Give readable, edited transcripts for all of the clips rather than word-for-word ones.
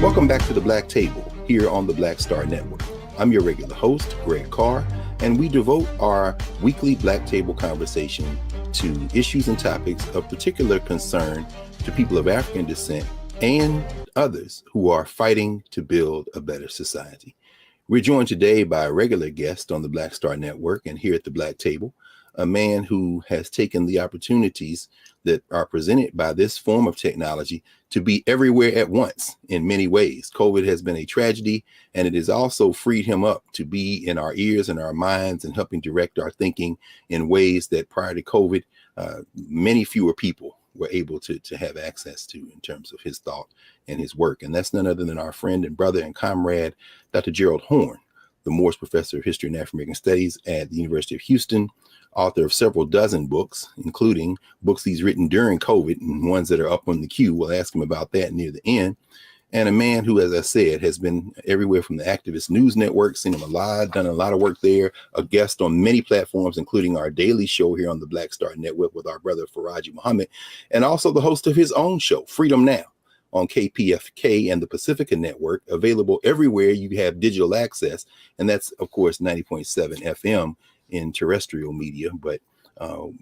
Welcome back to the Black Table here on the Black Star Network. I'm your regular host, Greg Carr, and we devote our weekly Black Table conversation to issues and topics of particular concern to people of African descent and others who are fighting to build a better society. We're joined today by a regular guest on the Black Star Network and here at the Black Table, a man who has taken the opportunities that are presented by this form of technology to be everywhere at once in many ways. COVID has been a tragedy, and it has also freed him up to be in our ears and our minds and helping direct our thinking in ways that prior to COVID, many fewer people were able to have access to in terms of his thought and his work. And that's none other than our friend and brother and comrade, Dr. Gerald Horne, the Morris Professor of History and African American Studies at the University of Houston, author of several dozen books, including books he's written during COVID and ones that are up on the queue. We'll ask him about that near the end. And a man who, as I said, has been everywhere from the Activist News Network, seen him a lot, done a lot of work there, a guest on many platforms, including our daily show here on the Black Star Network with our brother Faraji Muhammad, and also the host of his own show, Freedom Now, on KPFK and the Pacifica Network, available everywhere you have digital access. And that's, of course, 90.7 FM in terrestrial media. But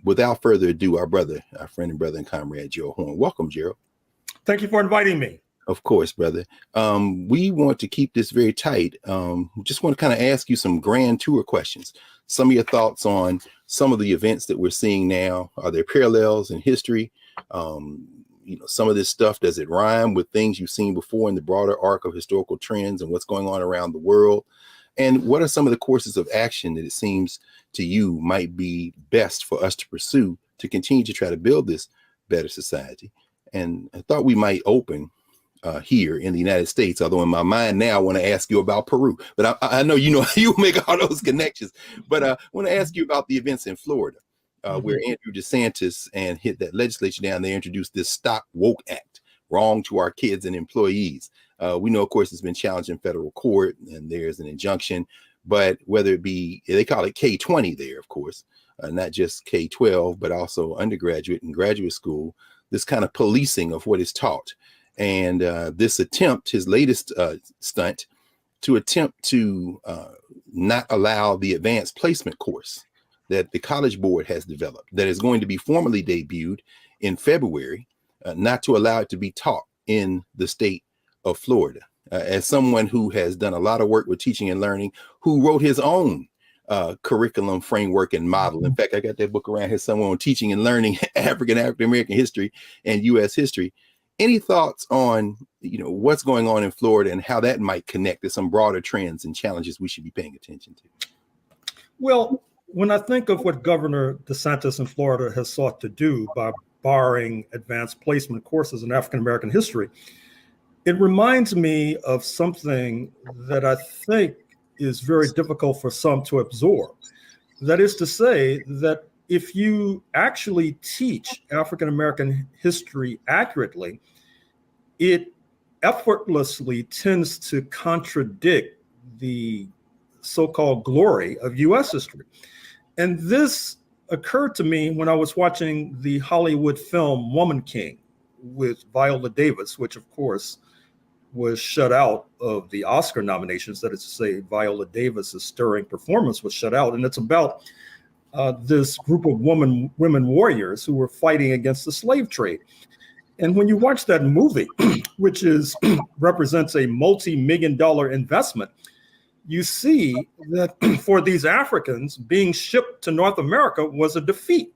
without further ado, our friend and brother and comrade, Gerald Horne. Welcome, Gerald. Thank you for inviting me. Of course, brother. We want to keep this very tight. Just want to kind of ask you some grand tour questions. Some of your thoughts on some of the events that we're seeing now. Are there parallels in history? Some of this stuff, does it rhyme with things you've seen before in the broader arc of historical trends and what's going on around the world? And what are some of the courses of action that it seems to you might be best for us to pursue to continue to try to build this better society? And I thought we might open here in the United States, although in my mind now I want to ask you about Peru, but I know you make all those connections. But I want to ask you about the events in Florida, where Andrew DeSantis and hit that legislature down there, introduced this Stop Woke Act, wrong to our kids and employees. We know, of course, it's been challenged in federal court and there's an injunction, but whether it be, they call it K-20 there, of course, not just K-12, but also undergraduate and graduate school, this kind of policing of what is taught. And this attempt, his latest stunt, to attempt to not allow the advanced placement course that the College Board has developed, that is going to be formally debuted in February, not to allow it to be taught in the state of Florida. As someone who has done a lot of work with teaching and learning, who wrote his own curriculum framework and model. In fact, I got that book around here somewhere on teaching and learning African American history and U.S. history. Any thoughts on, what's going on in Florida and how that might connect to some broader trends and challenges we should be paying attention to? Well, when I think of what Governor DeSantis in Florida has sought to do by barring advanced placement courses in African American history, it reminds me of something that I think is very difficult for some to absorb. That is to say that if you actually teach African American history accurately, it effortlessly tends to contradict the so-called glory of U.S. history. And this occurred to me when I was watching the Hollywood film Woman King with Viola Davis, which of course was shut out of the Oscar nominations. That is to say, Viola Davis's stirring performance was shut out. And it's about this group of women warriors who were fighting against the slave trade. And when you watch that movie, which represents a multi-million-dollar investment, you see that for these Africans, being shipped to North America was a defeat.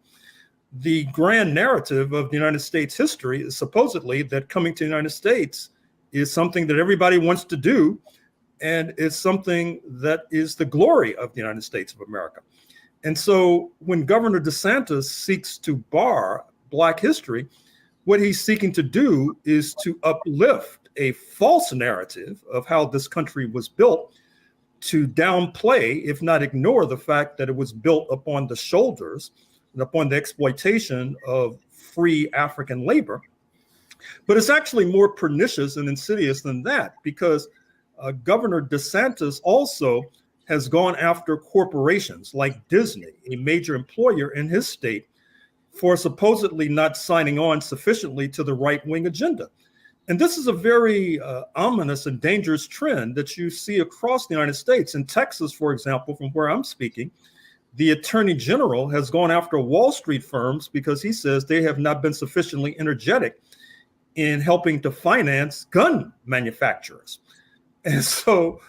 The grand narrative of the United States history is supposedly that coming to the United States is something that everybody wants to do, and it's something that is the glory of the United States of America. And so when Governor DeSantis seeks to bar Black history, what he's seeking to do is to uplift a false narrative of how this country was built, to downplay, if not ignore, the fact that it was built upon the shoulders and upon the exploitation of free African labor. But it's actually more pernicious and insidious than that, because Governor DeSantis also has gone after corporations like Disney, a major employer in his state, for supposedly not signing on sufficiently to the right-wing agenda. And this is a very ominous and dangerous trend that you see across the United States. In Texas, for example, from where I'm speaking, the Attorney General has gone after Wall Street firms because he says they have not been sufficiently energetic in helping to finance gun manufacturers. And so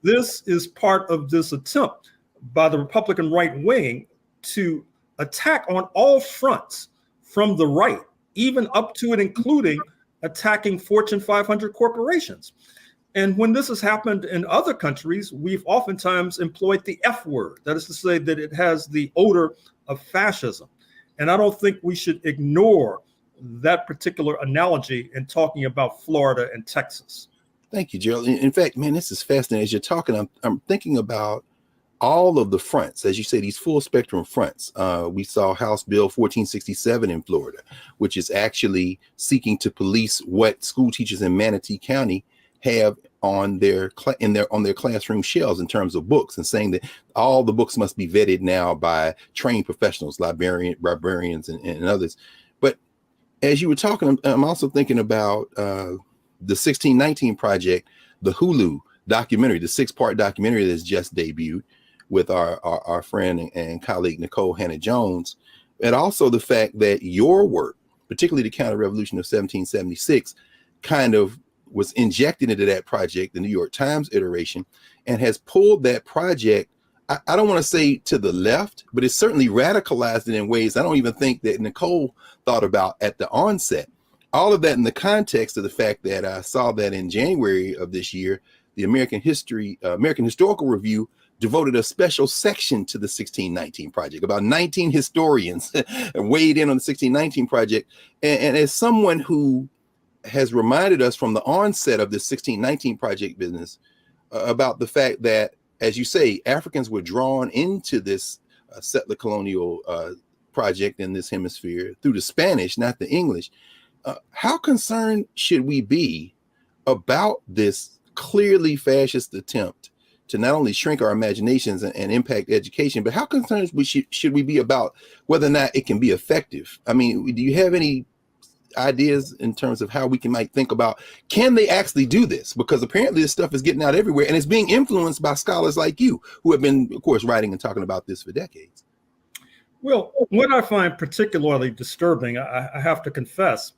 this is part of this attempt by the Republican right wing to attack on all fronts from the right, even up to and including attacking Fortune 500 corporations. And when this has happened in other countries, we've oftentimes employed the F word. That is to say that it has the odor of fascism. And I don't think we should ignore that particular analogy in talking about Florida and Texas. Thank you, Gerald. In fact, man, this is fascinating. As you're talking, I'm thinking about all of the fronts, as you say, these full spectrum fronts. We saw House Bill 1467 in Florida, which is actually seeking to police what school teachers in Manatee County have on their classroom shelves in terms of books, and saying that all the books must be vetted now by trained professionals, librarians, and others. But as you were talking, I'm also thinking about the 1619 Project, the Hulu documentary, the 6-part documentary that's just debuted with our friend and colleague Nicole Hannah-Jones, and also the fact that your work, particularly the counter-revolution of 1776, kind of was injected into that project, the New York Times iteration, and has pulled that project, I don't want to say to the left, but it's certainly radicalized it in ways I don't even think that Nicole thought about at the onset. All of that in the context of the fact that I saw that in January of this year, the American Historical Review devoted a special section to the 1619 Project. About 19 historians weighed in on the 1619 Project. And as someone who has reminded us from the onset of this 1619 Project business about the fact that, as you say, Africans were drawn into this settler colonial project in this hemisphere through the Spanish, not the English. How concerned should we be about this clearly fascist attempt to not only shrink our imaginations and impact education, but how concerned should we be about whether or not it can be effective? I mean, do you have any ideas in terms of how we might think about, can they actually do this? Because apparently this stuff is getting out everywhere, and it's being influenced by scholars like you, who have been, of course, writing and talking about this for decades. Well, what I find particularly disturbing, I have to confess,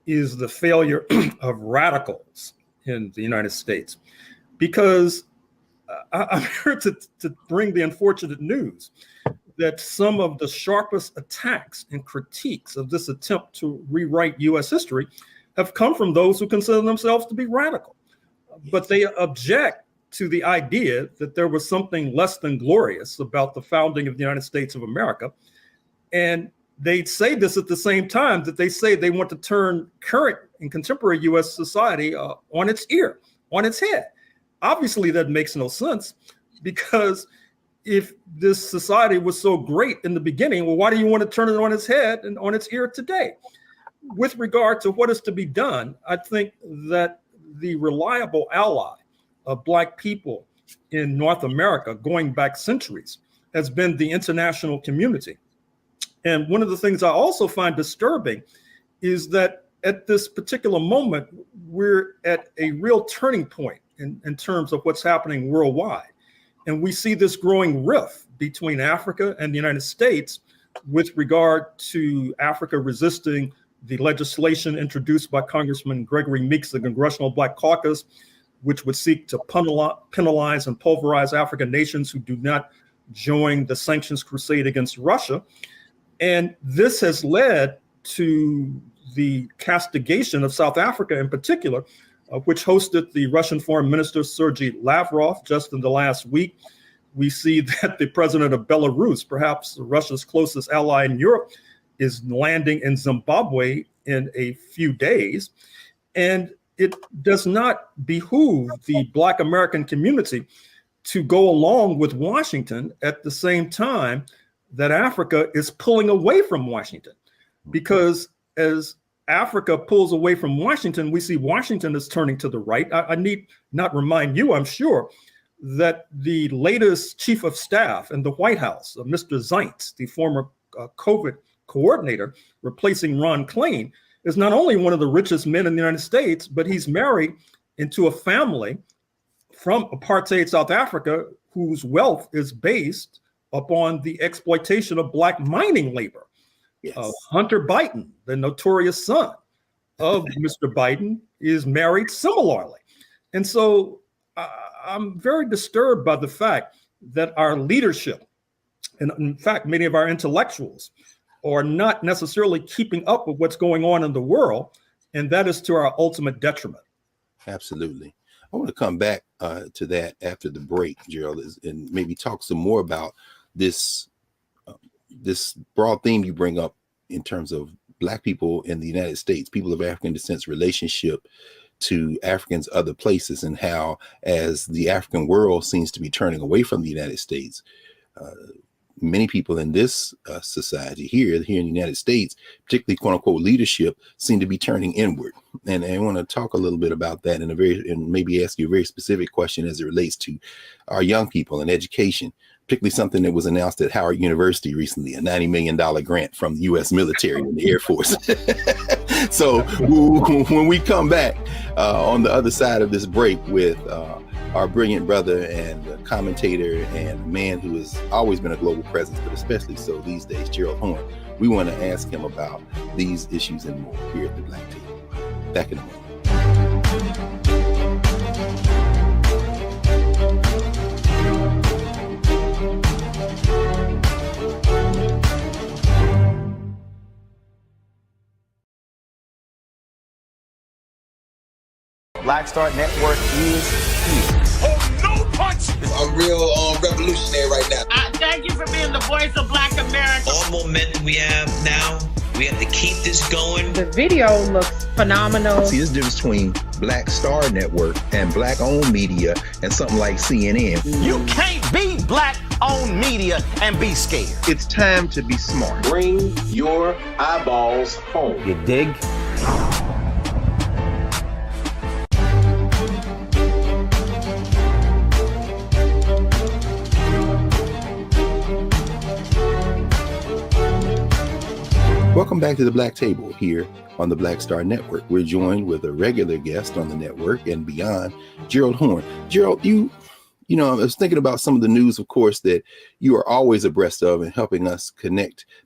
is the failure of radicals in the United States. Because I'm here to bring the unfortunate news that some of the sharpest attacks and critiques of this attempt to rewrite U.S. history have come from those who consider themselves to be radical. But they object to the idea that there was something less than glorious about the founding of the United States of America. And they say this at the same time that they say they want to turn current and contemporary U.S. society on its ear, on its head. Obviously, that makes no sense, because if this society was so great in the beginning, well, why do you want to turn it on its head and on its ear today? With regard to what is to be done, I think that the reliable ally of Black people in North America going back centuries has been the international community. And one of the things I also find disturbing is that at this particular moment, we're at a real turning point in terms of what's happening worldwide. And we see this growing rift between Africa and the United States with regard to Africa resisting the legislation introduced by Congressman Gregory Meeks, the Congressional Black Caucus, which would seek to penalize and pulverize African nations who do not join the sanctions crusade against Russia. And this has led to the castigation of South Africa in particular, which hosted the Russian Foreign Minister Sergei Lavrov just in the last week. We see that the president of Belarus, perhaps Russia's closest ally in Europe, is landing in Zimbabwe in a few days. And it does not behoove the Black American community to go along with Washington at the same time that Africa is pulling away from Washington. Because as Africa pulls away from Washington, we see Washington is turning to the right. I need not remind you, I'm sure, that the latest chief of staff in the White House, Mr. Zients, the former COVID coordinator replacing Ron Klain, is not only one of the richest men in the United States, but he's married into a family from apartheid South Africa whose wealth is based upon the exploitation of Black mining labor. Yes. Hunter Biden, the notorious son of Mr. Biden, is married similarly. And so I'm very disturbed by the fact that our leadership, and in fact, many of our intellectuals, are not necessarily keeping up with what's going on in the world, and that is to our ultimate detriment. Absolutely. I want to come back to that after the break, Gerald, and maybe talk some more about this broad theme you bring up in terms of Black people in the United States, people of African descent's relationship to Africans other places, and how, as the African world seems to be turning away from the United States, many people in this society here in the United States, particularly quote unquote leadership, seem to be turning inward. And I want to talk a little bit about that and maybe ask you a very specific question as it relates to our young people and education, particularly something that was announced at Howard University recently, a $90 million grant from the U.S. military and the Air Force. So when we come back on the other side of this break with our brilliant brother and commentator and man who has always been a global presence, but especially so these days, Gerald Horne, we want to ask him about these issues and more here at the Black Table. Back in a moment. Black Star Network is here. Oh, no punch! I'm real revolutionary right now. Thank you for being the voice of Black America. All momentum we have now, we have to keep this going. The video looks phenomenal. See, there's a difference between Black Star Network and Black-owned media and something like CNN. You can't be Black-owned media and be scared. It's time to be smart. Bring your eyeballs home. You dig? Welcome back to the Black Table here on the Black Star Network. We're joined with a regular guest on the network and beyond, Gerald Horne. Gerald, you know, I was thinking about some of the news, of course, that you are always abreast of and helping us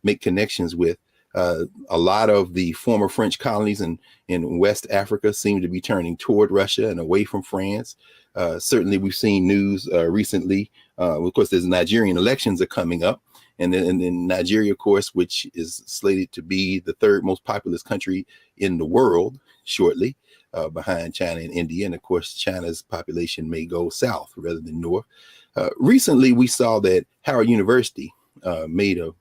make connections with. A lot of the former French colonies in West Africa seem to be turning toward Russia and away from France. Certainly, we've seen news recently. Of course, there's Nigerian elections are coming up. And then Nigeria, of course, which is slated to be the third most populous country in the world shortly, behind China and India. And of course, China's population may go south rather than north. Recently, we saw that Howard University made a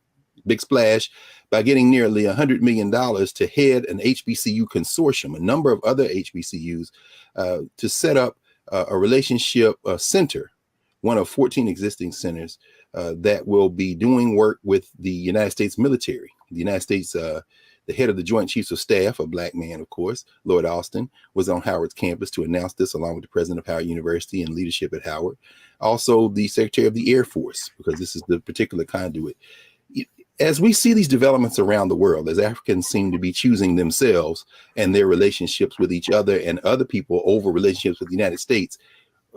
big splash by getting nearly $100 million to head an HBCU consortium, a number of other HBCUs, to set up a relationship center, one of 14 existing centers, that will be doing work with the United States military. The United States, the head of the Joint Chiefs of Staff, a Black man, of course, Lord Austin, was on Howard's campus to announce this, along with the president of Howard University and leadership at Howard. Also, the Secretary of the Air Force, because this is the particular conduit. As we see these developments around the world, as Africans seem to be choosing themselves and their relationships with each other and other people over relationships with the United States,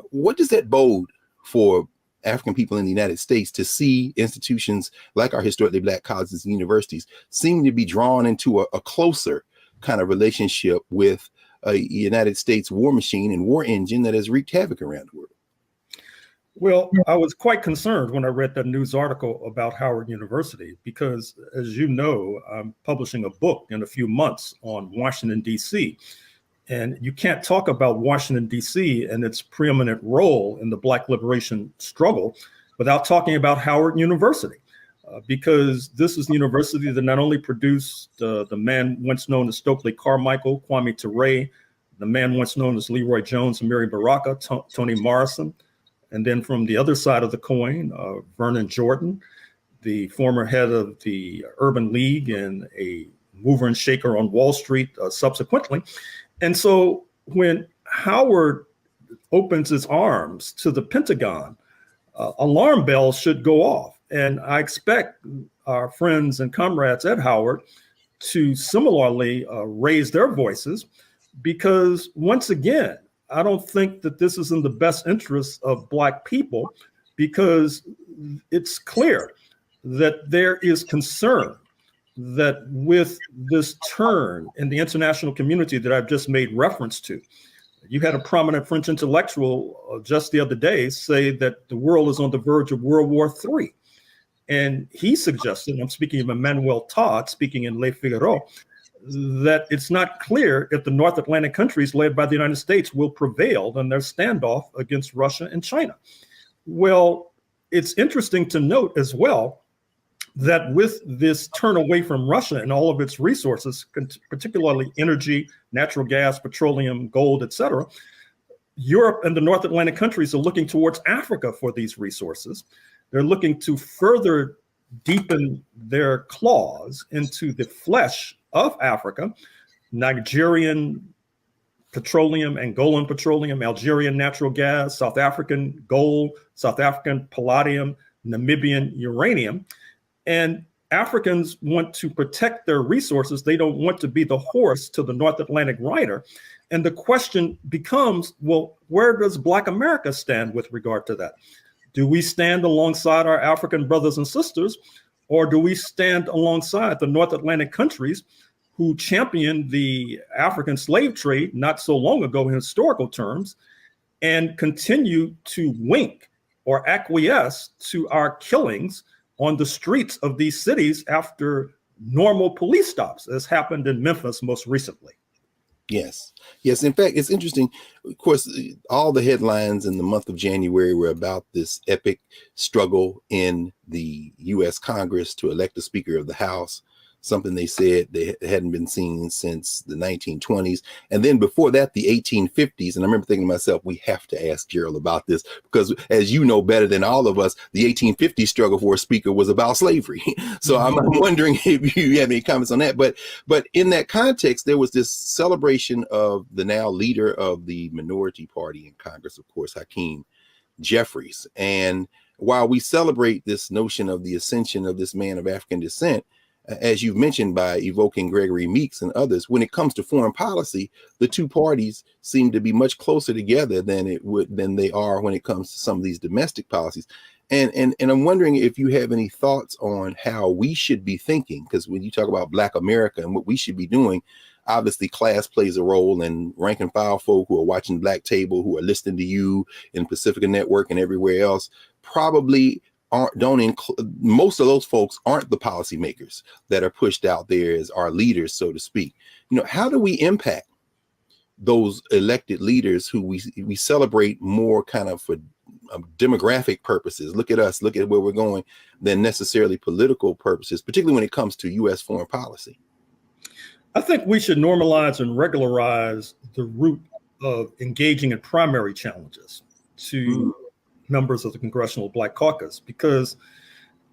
what does that bode for African people in the United States to see institutions like our historically Black colleges and universities seem to be drawn into a closer kind of relationship with a United States war machine and war engine that has wreaked havoc around the world? Well, I was quite concerned when I read that news article about Howard University, because, as you know, I'm publishing a book in a few months on Washington, D.C., and you can't talk about Washington, D.C. and its preeminent role in the Black liberation struggle without talking about Howard University, because this is the university that not only produced the man once known as Stokely Carmichael, Kwame Ture, the man once known as Leroy Jones and Mary Baraka, Toni Morrison, and then from the other side of the coin, Vernon Jordan, the former head of the Urban League and a mover and shaker on Wall Street subsequently. And so when Howard opens his arms to the Pentagon, alarm bells should go off. And I expect our friends and comrades at Howard to similarly raise their voices, because once again, I don't think that this is in the best interest of Black people, because it's clear that there is concern that with this turn in the international community that I've just made reference to, you had a prominent French intellectual just the other day say that the world is on the verge of World War III. And he suggested, I'm speaking of Emmanuel Todd, speaking in Le Figaro, that it's not clear if the North Atlantic countries led by the United States will prevail in their standoff against Russia and China. Well, it's interesting to note as well that with this turn away from Russia and all of its resources, particularly energy, natural gas, petroleum, gold, etc., Europe and the North Atlantic countries are looking towards Africa for these resources. They're looking to further deepen their claws into the flesh of Africa. Nigerian petroleum, Angolan petroleum, Algerian natural gas, South African gold, South African palladium, Namibian uranium. And Africans want to protect their resources. They don't want to be the horse to the North Atlantic rider. And the question becomes, well, where does Black America stand with regard to that? Do we stand alongside our African brothers and sisters, or do we stand alongside the North Atlantic countries who championed the African slave trade not so long ago in historical terms, and continue to wink or acquiesce to our killings on the streets of these cities after normal police stops, as happened in Memphis most recently? Yes. Yes. In fact, it's interesting. Of course, all the headlines in the month of January were about this epic struggle in the U.S. Congress to elect a Speaker of the House, something they said they hadn't been seen since the 1920s. And then before that, the 1850s. And I remember thinking to myself, we have to ask Gerald about this, because as you know better than all of us, the 1850s struggle for a speaker was about slavery. So I'm wondering if you have any comments on that. But in that context, there was this celebration of the now leader of the minority party in Congress, of course, Hakeem Jeffries. And while we celebrate this notion of the ascension of this man of African descent, as you've mentioned, by evoking Gregory Meeks and others, when it comes to foreign policy, the two parties seem to be much closer together than they are when it comes to some of these domestic policies. And I'm wondering if you have any thoughts on how we should be thinking, because when you talk about Black America and what we should be doing, obviously class plays a role, and rank and file folk who are watching Black Table, who are listening to you in Pacifica Network and everywhere else, probably most of those folks aren't the policymakers that are pushed out there as our leaders, so to speak. You know, how do we impact those elected leaders who we celebrate more kind of for demographic purposes? Look at us, look at where we're going, than necessarily political purposes, particularly when it comes to U.S. foreign policy. I think we should normalize and regularize the route of engaging in primary challenges to members of the Congressional Black Caucus, because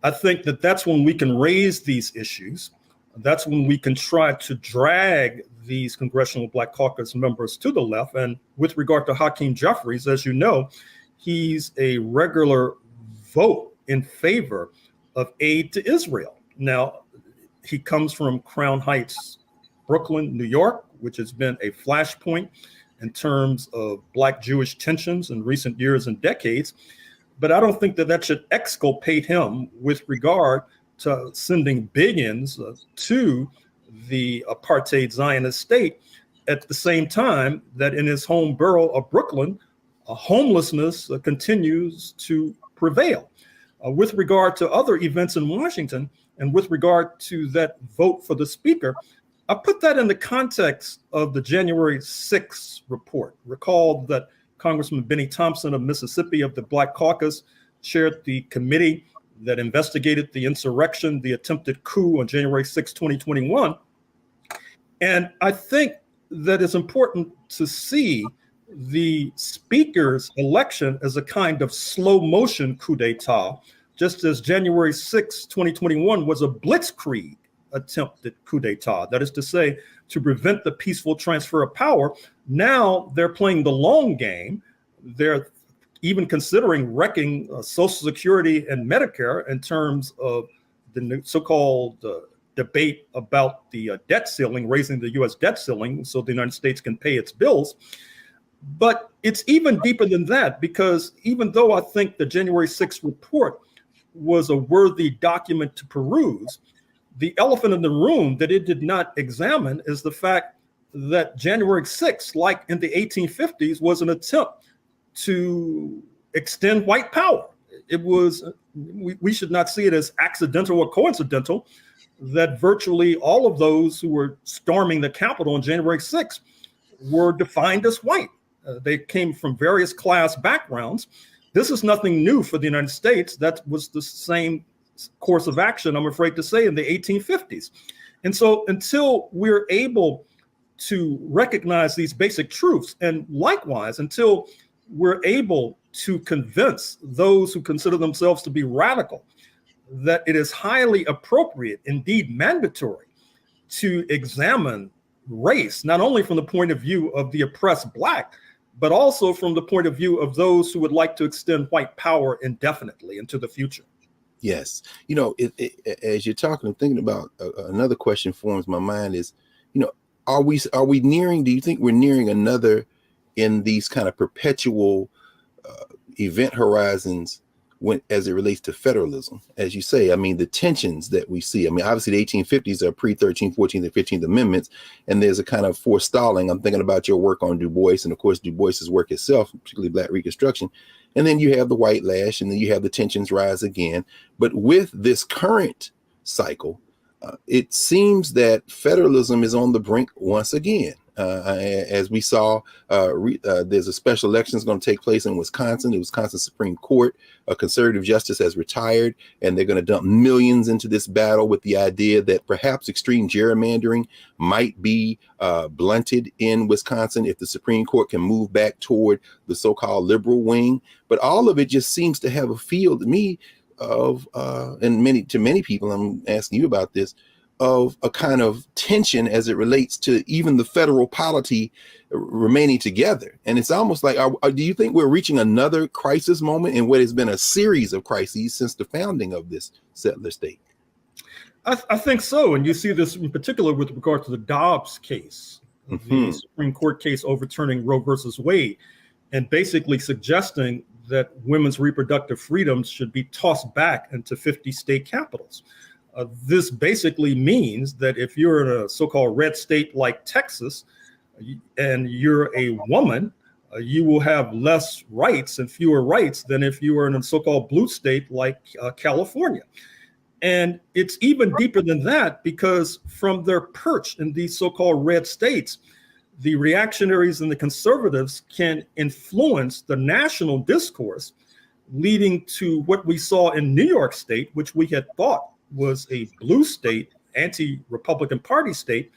I think that that's when we can raise these issues. That's when we can try to drag these Congressional Black Caucus members to the left. And with regard to Hakeem Jeffries, as you know, he's a regular vote in favor of aid to Israel. Now, he comes from Crown Heights, Brooklyn, New York, which has been a flashpoint in terms of Black Jewish tensions in recent years and decades. But I don't think that that should exculpate him with regard to sending billions to the apartheid Zionist state, at the same time that in his home borough of Brooklyn, homelessness continues to prevail. With regard to other events in Washington, and with regard to that vote for the speaker, I put that in the context of the January 6th report. Recall that Congressman Benny Thompson of Mississippi of the Black Caucus chaired the committee that investigated the insurrection, the attempted coup on January 6, 2021. And I think that it's important to see the speaker's election as a kind of slow motion coup d'etat, just as January 6, 2021 was a blitzkrieg attempted coup d'etat. That is to say, to prevent the peaceful transfer of power. Now they're playing the long game. They're even considering wrecking Social Security and Medicare in terms of the so-called debate about the debt ceiling, raising the U.S. debt ceiling so the United States can pay its bills. But it's even deeper than that, because even though I think the January 6th report was a worthy document to peruse, the elephant in the room that it did not examine is the fact that January 6th, like in the 1850s, was an attempt to extend white power. It was, we should not see it as accidental or coincidental that virtually all of those who were storming the Capitol on January 6th were defined as white. They came from various class backgrounds. This is nothing new for the United States. That was the same course of action, I'm afraid to say, in the 1850s. And so until we're able to recognize these basic truths, and likewise, until we're able to convince those who consider themselves to be radical that it is highly appropriate, indeed mandatory, to examine race, not only from the point of view of the oppressed Black, but also from the point of view of those who would like to extend white power indefinitely into the future. Yes. You know, as you're talking, I'm thinking about another question forms my mind is, you know, are we nearing, do you think we're nearing another in these kind of perpetual event horizons as it relates to federalism? As you say, I mean, the tensions that we see, I mean, obviously the 1850s are pre-13th, 14th, and 15th Amendments, and there's a kind of forestalling. I'm thinking about your work on Du Bois, and of course, Du Bois's work itself, particularly Black Reconstruction. And then you have the white lash, and then you have the tensions rise again. But with this current cycle, it seems that federalism is on the brink once again. As we saw, there's a special election that's going to take place in Wisconsin. The Wisconsin Supreme Court, a conservative justice has retired, and they're going to dump millions into this battle with the idea that perhaps extreme gerrymandering might be blunted in Wisconsin if the Supreme Court can move back toward the so-called liberal wing. But all of it just seems to have a feel to me of, and to many people, I'm asking you about this, of a kind of tension as it relates to even the federal polity remaining together. And it's almost like, do you think we're reaching another crisis moment in what has been a series of crises since the founding of this settler state? I think so. And you see this in particular with regard to the Dobbs case, the Supreme Court case overturning Roe versus Wade, and basically suggesting that women's reproductive freedoms should be tossed back into 50 state capitals. This basically means that if you're in a so-called red state like Texas and you're a woman, you will have less rights and fewer rights than if you were in a so-called blue state like California. And it's even deeper than that, because from their perch in these so-called red states, the reactionaries and the conservatives can influence the national discourse, leading to what we saw in New York State, which we had thought was a blue state, anti-Republican Party state.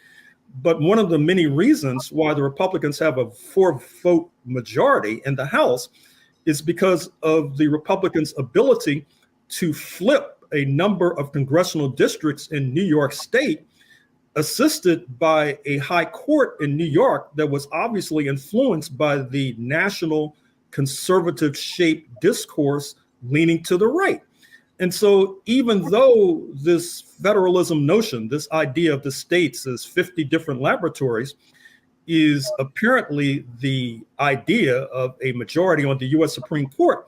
But one of the many reasons why the Republicans have a 4-vote majority in the House is because of the Republicans' ability to flip a number of congressional districts in New York State, assisted by a high court in New York that was obviously influenced by the national conservative shaped discourse leaning to the right. And so even though this federalism notion, this idea of the states as 50 different laboratories, is apparently the idea of a majority on the US Supreme Court,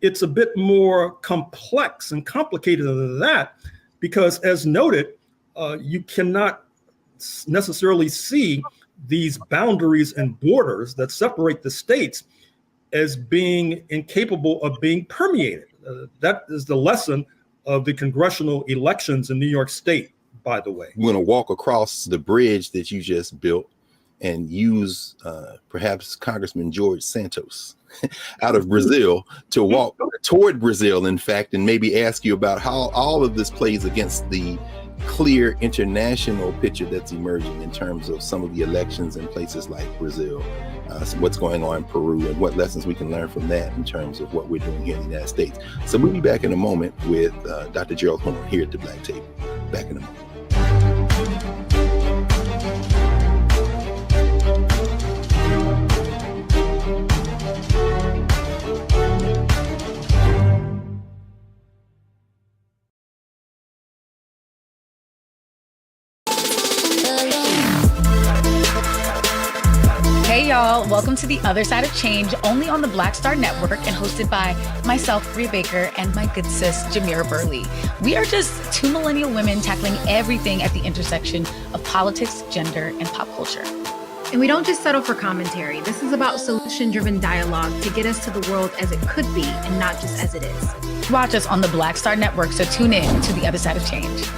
it's a bit more complex and complicated than that, because as noted, you cannot necessarily see these boundaries and borders that separate the states as being incapable of being permeated. That is the lesson of the congressional elections in New York State, by the way. We're going to walk across the bridge that you just built and use perhaps Congressman George Santos out of Brazil to walk toward Brazil, in fact, and maybe ask you about how all of this plays against the clear international picture that's emerging in terms of some of the elections in places like Brazil, what's going on in Peru, and what lessons we can learn from that in terms of what we're doing here in the United States. So we'll be back in a moment with Dr. Gerald Horne here at the Black Table. Back in a moment. Welcome to The Other Side of Change, only on the Black Star Network and hosted by myself, Bria Baker, and my good sis, Jamira Burley. We are just two millennial women tackling everything at the intersection of politics, gender, and pop culture. And we don't just settle for commentary. This is about solution-driven dialogue to get us to the world as it could be and not just as it is. Watch us on the Black Star Network, so tune in to The Other Side of Change.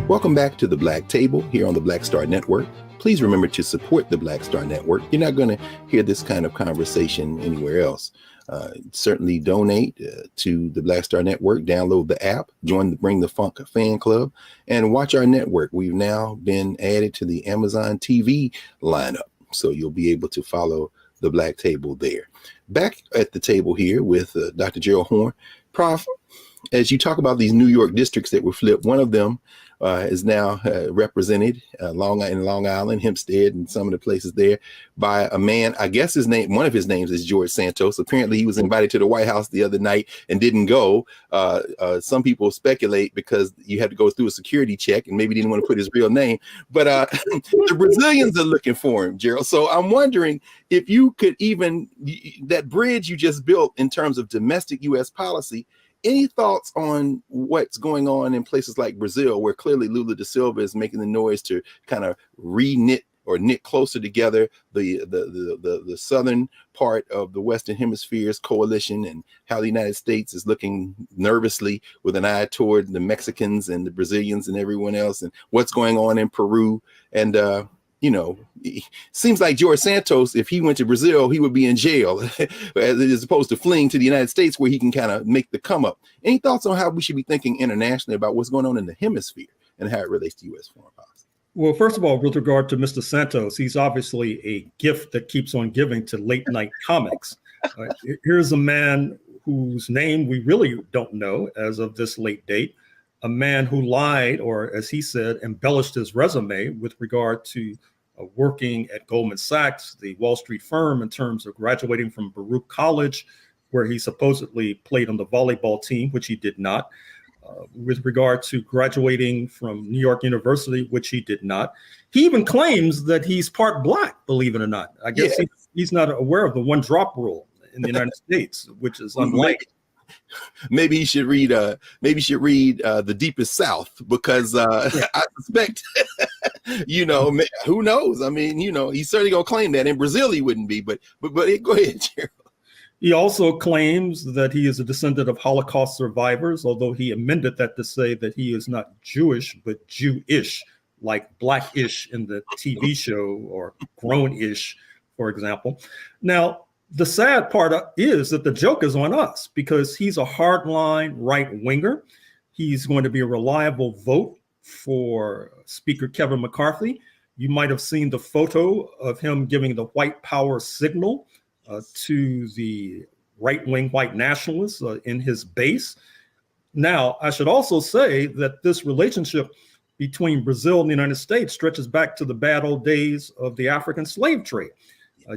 Welcome back to the Black Table here on the Black Star Network. Please remember to support the Black Star Network. You're not going to hear this kind of conversation anywhere else. Certainly donate to the Black Star Network, download the app, join the Bring the Funk fan club, and watch our network. We've now been added to the Amazon TV lineup, so you'll be able to follow the Black Table there. Back at the table here with Dr. Gerald Horne. Prof, as you talk about these New York districts that were flipped, one of them is now represented in Long Island, Hempstead, and some of the places there by a man. I guess one of his names is George Santos. Apparently, he was invited to the White House the other night and didn't go. Some people speculate because you had to go through a security check and maybe didn't want to put his real name. But the Brazilians are looking for him, Gerald. So I'm wondering if you could that bridge you just built in terms of domestic U.S. policy. Any thoughts on what's going on in places like Brazil, where clearly Lula da Silva is making the noise to kind of knit closer together the southern part of the Western Hemisphere's coalition, and how the United States is looking nervously with an eye toward the Mexicans and the Brazilians and everyone else, and what's going on in Peru. And it seems like George Santos, if he went to Brazil, he would be in jail as opposed to fleeing to the United States, where he can kind of make the come up. Any thoughts on how we should be thinking internationally about what's going on in the hemisphere and how it relates to U.S. foreign policy? Well, first of all, with regard to Mr. Santos, he's obviously a gift that keeps on giving to late night comics. Here's a man whose name we really don't know as of this late date, a man who lied, or as he said, embellished his resume with regard to working at Goldman Sachs, the Wall Street firm, in terms of graduating from Baruch College, where he supposedly played on the volleyball team, which he did not. With regard to graduating from New York University, which he did not. He even claims that he's part Black, believe it or not. I guess he's not aware of the one drop rule in the United States, which is unlike. Maybe he should read The Deepest South, because I suspect, who knows? I mean, he's certainly gonna claim that. In Brazil he wouldn't be, but go ahead, Gerald. He also claims that he is a descendant of Holocaust survivors, although he amended that to say that he is not Jewish, but Jewish, like Blackish in the TV show, or Grown-ish, for example. Now, the sad part is that the joke is on us, because he's a hardline right-winger. He's going to be a reliable vote for Speaker Kevin McCarthy. You might have seen the photo of him giving the white power signal to the right-wing white nationalists in his base. Now, I should also say that this relationship between Brazil and the United States stretches back to the bad old days of the African slave trade.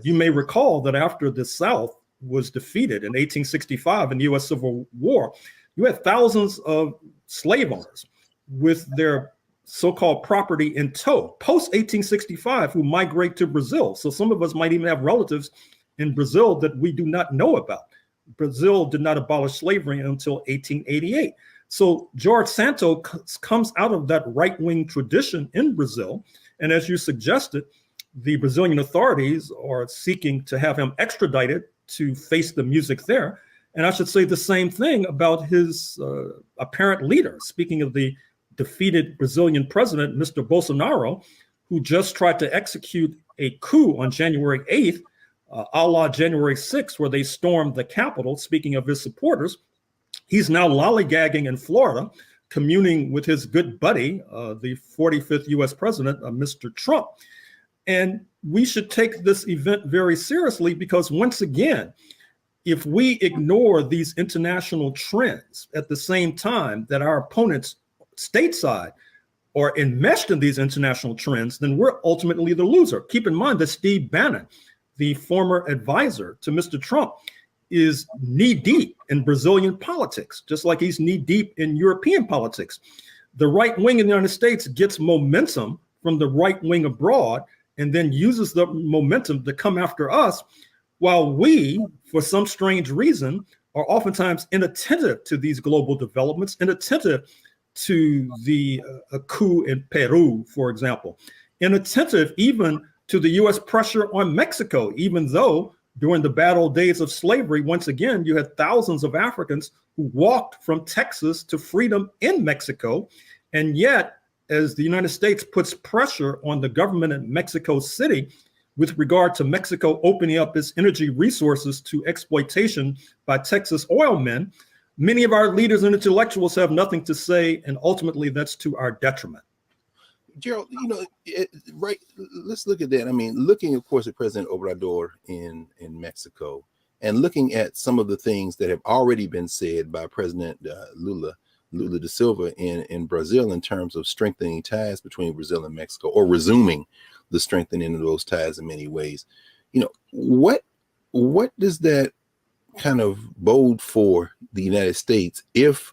You may recall that after the South was defeated in 1865 in the U.S. Civil War, you had thousands of slave owners with their so-called property in tow post-1865 who migrate to Brazil. So some of us might even have relatives in Brazil that we do not know about. Brazil did not abolish slavery until 1888. So George Santos comes out of that right-wing tradition in Brazil. And as you suggested, the Brazilian authorities are seeking to have him extradited to face the music there. And I should say the same thing about his apparent leader. Speaking of the defeated Brazilian president, Mr. Bolsonaro, who just tried to execute a coup on January 8th, a la January 6th, where they stormed the Capitol. Speaking of his supporters, he's now lollygagging in Florida, communing with his good buddy, the 45th US president, Mr. Trump. And we should take this event very seriously, because once again, if we ignore these international trends at the same time that our opponents stateside are enmeshed in these international trends, then we're ultimately the loser. Keep in mind that Steve Bannon, the former advisor to Mr. Trump, is knee deep in Brazilian politics, just like he's knee deep in European politics. The right wing in the United States gets momentum from the right wing abroad and then uses the momentum to come after us, while we, for some strange reason, are oftentimes inattentive to these global developments, inattentive to the coup in Peru, for example, inattentive even to the US pressure on Mexico, even though during the bad old days of slavery, once again, you had thousands of Africans who walked from Texas to freedom in Mexico. And yet, as the United States puts pressure on the government in Mexico City with regard to Mexico opening up its energy resources to exploitation by Texas oil men, many of our leaders and intellectuals have nothing to say, and ultimately that's to our detriment. Gerald, right, let's look at that. I mean, looking, of course, at President Obrador in Mexico, and looking at some of the things that have already been said by President Lula da Silva in Brazil in terms of strengthening ties between Brazil and Mexico, or resuming the strengthening of those ties in many ways. What does that kind of bode for the United States if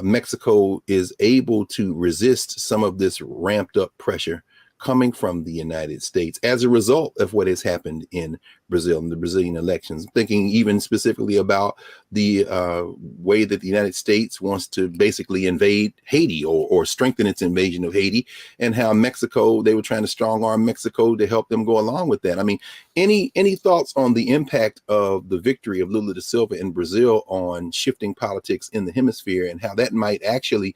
Mexico is able to resist some of this ramped up pressure coming from the United States as a result of what has happened in Brazil and the Brazilian elections? Thinking even specifically about the way that the United States wants to basically invade Haiti, or strengthen its invasion of Haiti, and how Mexico, they were trying to strong arm Mexico to help them go along with that. I mean, any thoughts on the impact of the victory of Lula da Silva in Brazil on shifting politics in the hemisphere, and how that might actually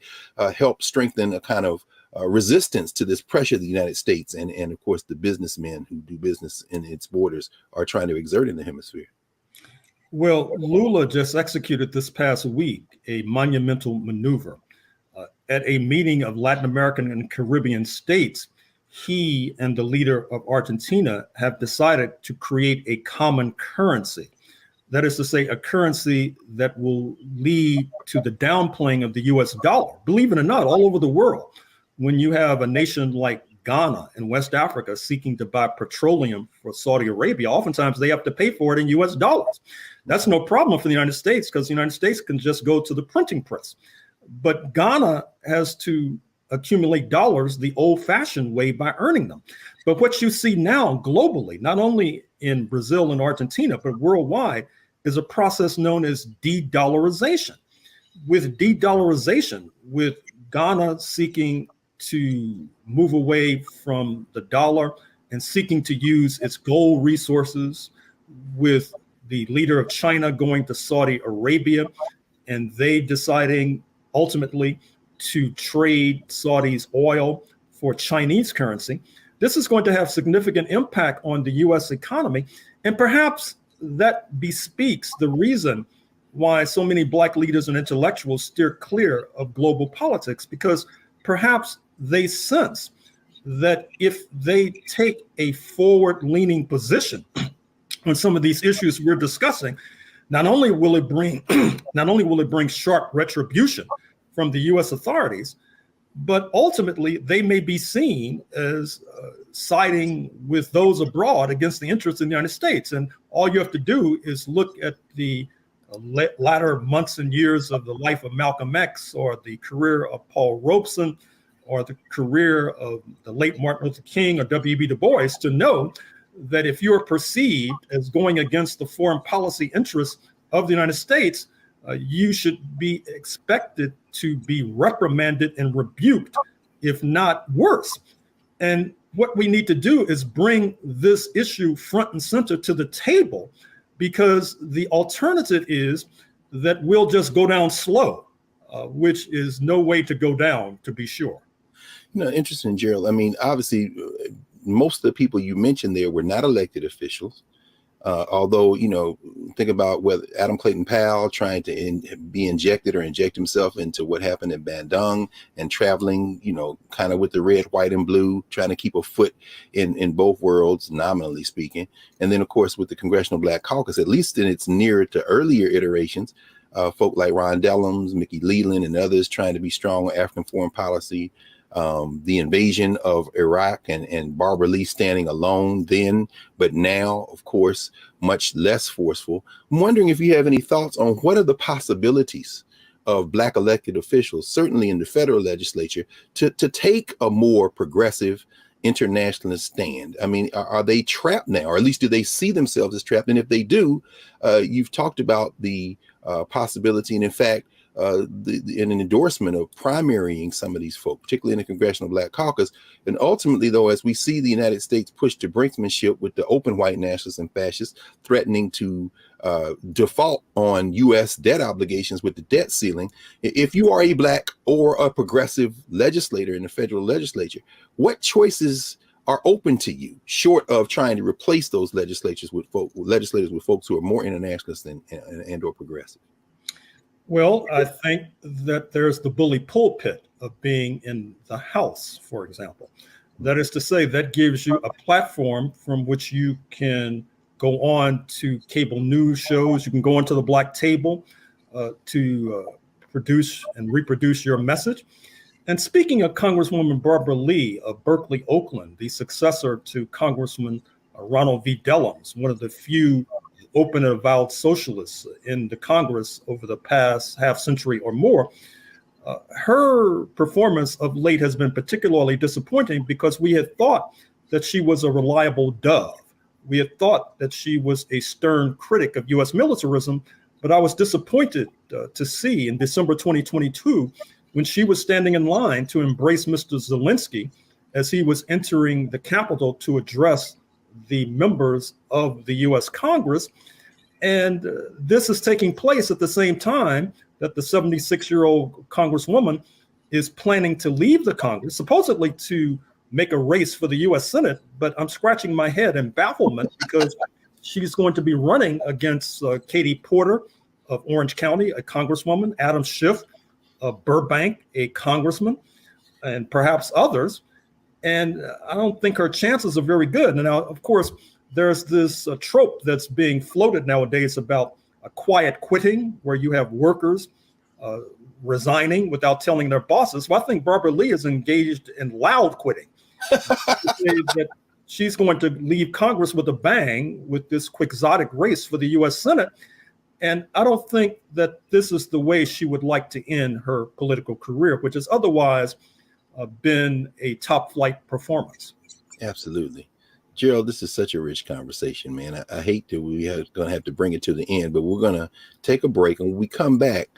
help strengthen a kind of resistance to this pressure the United States and of course the businessmen who do business in its borders are trying to exert in the hemisphere? Well, Lula just executed this past week a monumental maneuver. At a meeting of Latin American and Caribbean states, he and the leader of Argentina have decided to create a common currency. That is to say, a currency that will lead to the downplaying of the US dollar. Believe it or not, all over the world, when you have a nation like Ghana in West Africa seeking to buy petroleum for Saudi Arabia, oftentimes they have to pay for it in US dollars. That's no problem for the United States, because the United States can just go to the printing press. But Ghana has to accumulate dollars the old-fashioned way by earning them. But what you see now globally, not only in Brazil and Argentina, but worldwide, is a process known as de-dollarization. With de-dollarization, with Ghana seeking to move away from the dollar and seeking to use its gold resources, with the leader of China going to Saudi Arabia, and they deciding ultimately to trade Saudi's oil for Chinese currency. This is going to have significant impact on the US economy, and perhaps that bespeaks the reason why so many Black leaders and intellectuals steer clear of global politics, because perhaps they sense that if they take a forward-leaning position on some of these issues we're discussing, not only will it bring sharp retribution from the US authorities, but ultimately they may be seen as siding with those abroad against the interests of the United States. And all you have to do is look at the latter months and years of the life of Malcolm X, or the career of Paul Robeson, or the career of the late Martin Luther King or W.E.B. Du Bois, to know that if you're perceived as going against the foreign policy interests of the United States, you should be expected to be reprimanded and rebuked, if not worse. And what we need to do is bring this issue front and center to the table, because the alternative is that we'll just go down slow, which is no way to go down, to be sure. Interesting, Gerald. I mean, obviously, most of the people you mentioned there were not elected officials. Although, think about whether Adam Clayton Powell trying to be injected or inject himself into what happened in Bandung, and traveling, kind of with the red, white, and blue, trying to keep a foot in both worlds, nominally speaking. And then, of course, with the Congressional Black Caucus, at least in its nearer to earlier iterations, folk like Ron Dellums, Mickey Leland, and others trying to be strong on African foreign policy. the invasion of Iraq and Barbara Lee standing alone then, but now, of course, much less forceful. I'm wondering if you have any thoughts on what are the possibilities of Black elected officials, certainly in the federal legislature, to take a more progressive internationalist stand. I mean, are they trapped now, or at least do they see themselves as trapped? And if they do, you've talked about the possibility, and in fact, an endorsement of primarying some of these folk, particularly in the Congressional Black Caucus. And ultimately, though, as we see the United States push to brinksmanship with the open white nationalists and fascists threatening to default on U.S. debt obligations with the debt ceiling, if you are a Black or a progressive legislator in the federal legislature, what choices are open to you, short of trying to replace those legislators with folks who are more internationalist and or progressive? Well, I think that there's the bully pulpit of being in the House, for example. That is to say, that gives you a platform from which you can go on to cable news shows. You can go onto the Black Table to produce and reproduce your message. And speaking of Congresswoman Barbara Lee of Berkeley, Oakland, the successor to Congressman Ronald V. Dellums, one of the few open and avowed socialists in the Congress over the past half century or more, her performance of late has been particularly disappointing because we had thought that she was a reliable dove. We had thought that she was a stern critic of U.S. militarism, but I was disappointed to see in December 2022 when she was standing in line to embrace Mr. Zelensky as he was entering the Capitol to address the members of the U.S. Congress. And this is taking place at the same time that the 76-year-old Congresswoman is planning to leave the Congress, supposedly to make a race for the U.S. Senate. But I'm scratching my head in bafflement because she's going to be running against Katie Porter of Orange County, a congresswoman, Adam Schiff of Burbank, a congressman, and perhaps others. And I don't think her chances are very good. Now, of course, there's this trope that's being floated nowadays about a quiet quitting, where you have workers resigning without telling their bosses. Well, I think Barbara Lee is engaged in loud quitting. That she's going to leave Congress with a bang with this quixotic race for the U.S. Senate. And I don't think that this is the way she would like to end her political career, which has otherwise been a top flight performance. Absolutely. Gerald, this is such a rich conversation, man. I hate that we are going to have to bring it to the end, but we're going to take a break. And when we come back,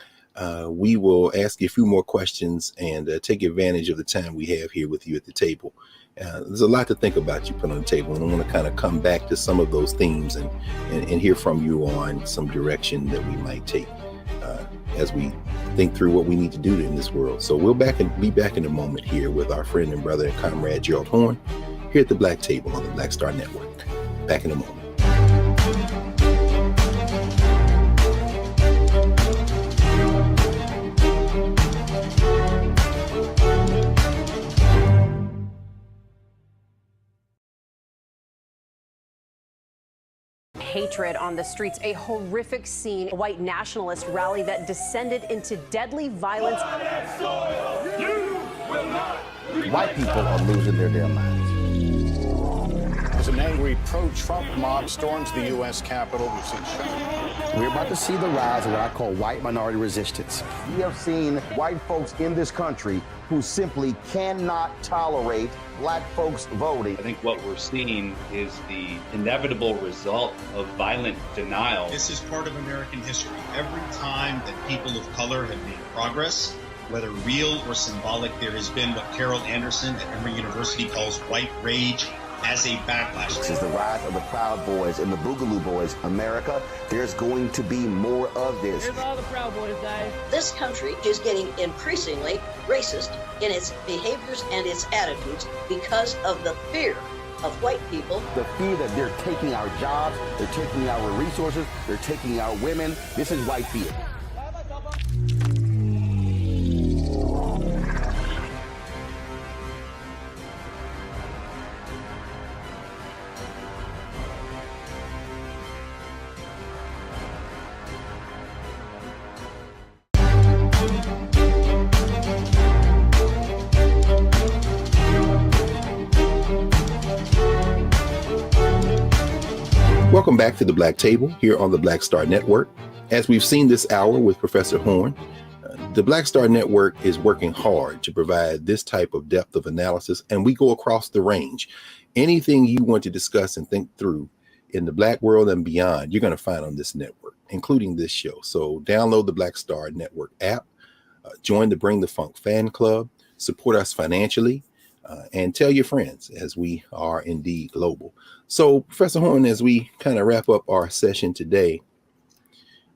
we will ask you a few more questions and take advantage of the time we have here with you at the table. There's a lot to think about you put on the table, and I want to kind of come back to some of those themes and hear from you on some direction that we might take as we think through what we need to do in this world. So we'll be back in a moment here with our friend and brother and comrade Gerald Horne here at the Black Table on the Black Star Network. Back in a moment. Hatred on the streets, a horrific scene, a white nationalist rally that descended into deadly violence. White people are losing their damn minds. As an angry pro-Trump mob storms the U.S. Capitol, we've seen shooting. We're about to see the rise of what I call white minority resistance. We have seen white folks in this country who simply cannot tolerate black folks voting. I think what we're seeing is the inevitable result of violent denial. This is part of American history. Every time that people of color have made progress, whether real or symbolic, there has been what Carol Anderson at Emory University calls white rage as a backlash. This is the rise of the Proud Boys and the Boogaloo Boys. America, there's going to be more of this. Here's all the Proud Boys, guys. This country is getting increasingly racist in its behaviors and its attitudes because of the fear of white people. The fear that they're taking our jobs, they're taking our resources, they're taking our women. This is white fear. Welcome back to the Black Table here on the Black Star Network. As we've seen this hour with Professor Horne, the Black Star Network is working hard to provide this type of depth of analysis, and we go across the range. Anything you want to discuss and think through in the Black world and beyond, you're going to find on this network, including this show. So download the Black Star Network app, join the Bring the Funk fan club, support us financially, and tell your friends, as we are indeed global. So, Professor Horne, as we kind of wrap up our session today,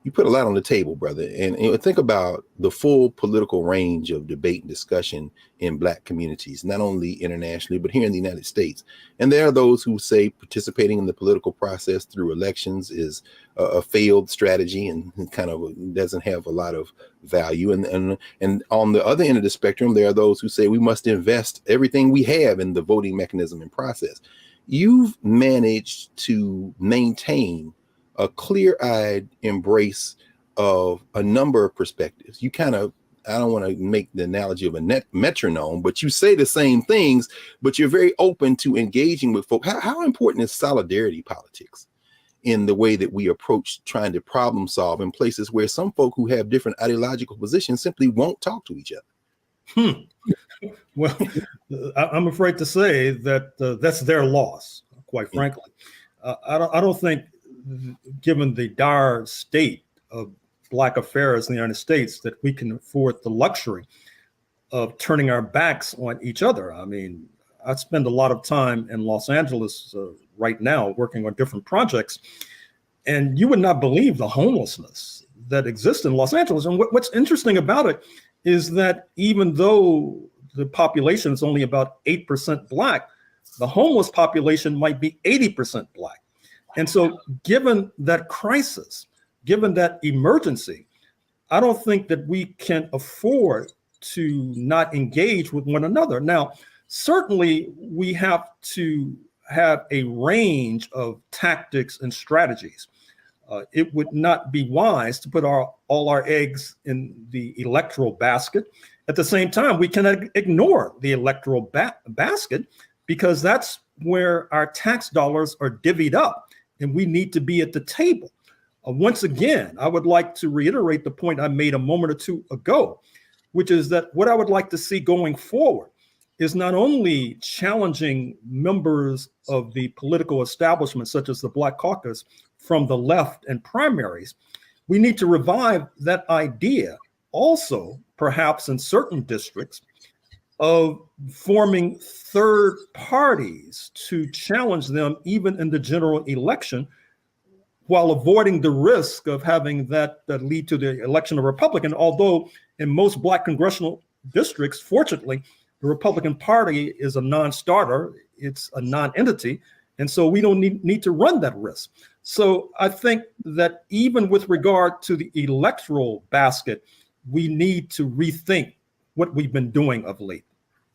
you put a lot on the table, brother. And think about the full political range of debate and discussion in Black communities, not only internationally, but here in the United States. And there are those who say participating in the political process through elections is a failed strategy and kind of doesn't have a lot of value. And on the other end of the spectrum, there are those who say we must invest everything we have in the voting mechanism and process. You've managed to maintain a clear-eyed embrace of a number of perspectives. You kind of, I don't want to make the analogy of a metronome, but you say the same things, but you're very open to engaging with folks. How important is solidarity politics in the way that we approach trying to problem solve in places where some folk who have different ideological positions simply won't talk to each other? Well, I'm afraid to say that that's their loss, quite frankly. I don't think, given the dire state of Black affairs in the United States, that we can afford the luxury of turning our backs on each other. I mean, I spend a lot of time in Los Angeles right now working on different projects, and you would not believe the homelessness that exists in Los Angeles. And what's interesting about it is that even though the population is only about 8% Black, the homeless population might be 80% Black. And so given that crisis, given that emergency, I don't think that we can afford to not engage with one another. Now, certainly we have to have a range of tactics and strategies. It would not be wise to put all our eggs in the electoral basket. At the same time, we cannot ignore the electoral basket, because that's where our tax dollars are divvied up, and we need to be at the table. Once again, I would like to reiterate the point I made a moment or two ago, which is that what I would like to see going forward is not only challenging members of the political establishment, such as the Black Caucus, from the left and primaries. We need to revive that idea also, perhaps in certain districts, of forming third parties to challenge them even in the general election, while avoiding the risk of having that lead to the election of a Republican. Although in most Black congressional districts, fortunately, the Republican Party is a non-starter, it's a non-entity, and so we don't need to run that risk. So I think that even with regard to the electoral basket, we need to rethink what we've been doing of late.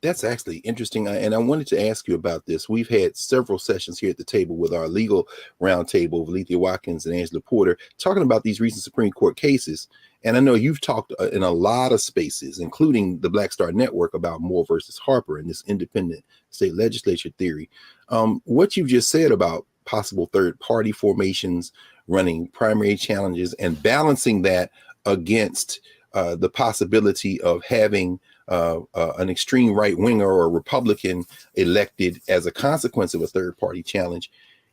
That's actually interesting. And I wanted to ask you about this. We've had several sessions here at the table with our legal roundtable of Alethea Watkins and Angela Porter talking about these recent Supreme Court cases. And I know you've talked in a lot of spaces, including the Black Star Network, about Moore versus Harper and this independent state legislature theory. What you've just said about possible third party formations, running primary challenges, and balancing that against the possibility of having an extreme right winger or a Republican elected as a consequence of a third party challenge.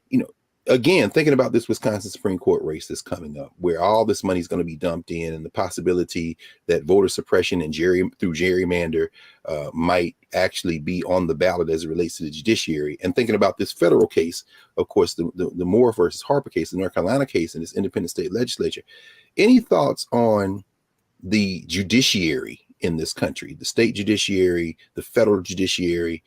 You know, again, thinking about this Wisconsin Supreme Court race that's coming up, where all this money is going to be dumped in, and the possibility that voter suppression and through gerrymander might actually be on the ballot as it relates to the judiciary. And thinking about this federal case, of course, the Moore versus Harper case, the North Carolina case, and this independent state legislature. Any thoughts on the judiciary in this country, the state judiciary, the federal judiciary,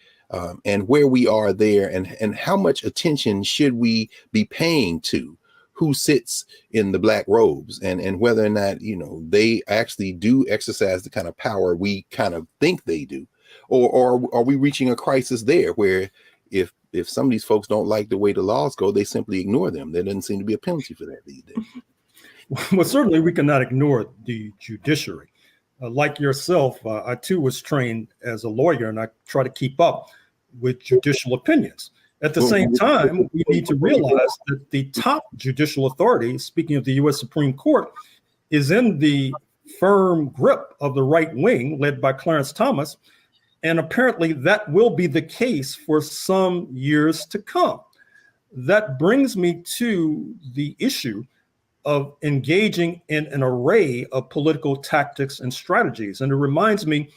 and where we are there, and how much attention should we be paying to who sits in the black robes, and whether or not, you know, they actually do exercise the kind of power we kind of think they do, or are we reaching a crisis there where if some of these folks don't like the way the laws go, they simply ignore them? There doesn't seem to be a penalty for that these days. Well, certainly we cannot ignore the judiciary. Like yourself, I too was trained as a lawyer, and I try to keep up with judicial opinions. At the same time, we need to realize that the top judicial authority, speaking of the U.S. Supreme Court, is in the firm grip of the right wing led by Clarence Thomas. And apparently that will be the case for some years to come. That brings me to the issue of engaging in an array of political tactics and strategies. And it reminds me